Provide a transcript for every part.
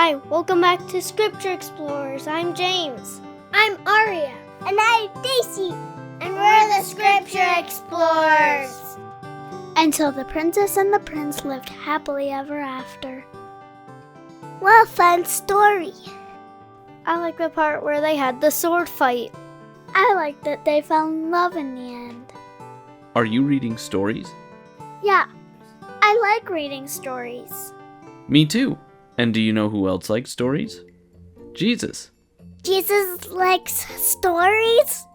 Hi, welcome back to Scripture Explorers. I'm James. I'm Aria. And I'm Daisy. And we're the Scripture Explorers. And so the princess and the prince lived happily ever after. What a fun story. I like the part where they had the sword fight. I like that they fell in love in the end. Are you reading stories? Yeah, I like reading stories. Me too. And do you know who else likes stories? Jesus. Jesus likes stories?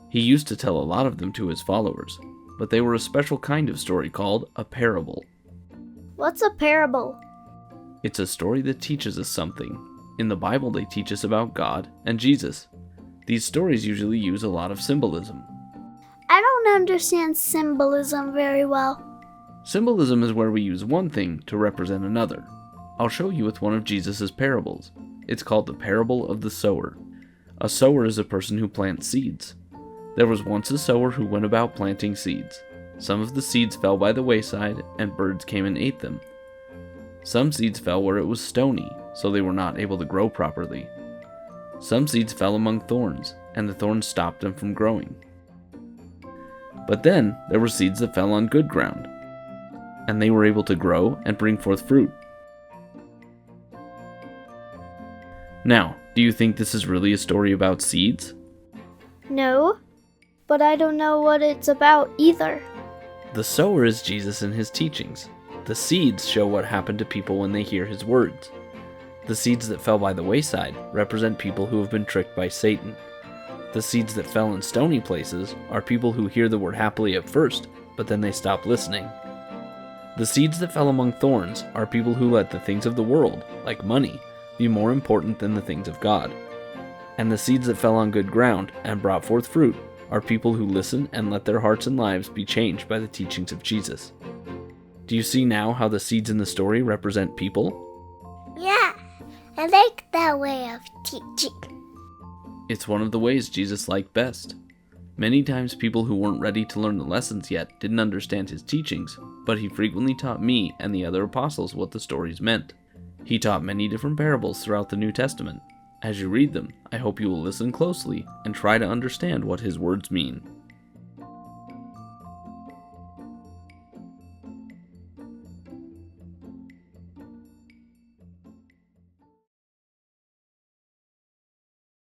He used to tell a lot of them to his followers, but they were a special kind of story called a parable. What's a parable? It's a story that teaches us something. In the Bible, they teach us about God and Jesus. These stories usually use a lot of symbolism. I don't understand symbolism very well. Symbolism is where we use one thing to represent another. I'll show you with one of Jesus' parables. It's called the parable of the sower. A sower is a person who plants seeds. There was once a sower who went about planting seeds. Some of the seeds fell by the wayside, and birds came and ate them. Some seeds fell where it was stony, so they were not able to grow properly. Some seeds fell among thorns, and the thorns stopped them from growing. But then there were seeds that fell on good ground, and they were able to grow and bring forth fruit. Now, do you think this is really a story about seeds? No, but I don't know what it's about either. The sower is Jesus and his teachings. The seeds show what happened to people when they hear his words. The seeds that fell by the wayside represent people who have been tricked by Satan. The seeds that fell in stony places are people who hear the word happily at first, but then they stop listening. The seeds that fell among thorns are people who let the things of the world, like money, be more important than the things of God. And the seeds that fell on good ground and brought forth fruit are people who listen and let their hearts and lives be changed by the teachings of Jesus. Do you see now how the seeds in the story represent people? Yeah, I like that way of teaching. It's one of the ways Jesus liked best. Many times people who weren't ready to learn the lessons yet didn't understand his teachings, but he frequently taught me and the other apostles what the stories meant. He taught many different parables throughout the New Testament. As you read them, I hope you will listen closely and try to understand what his words mean.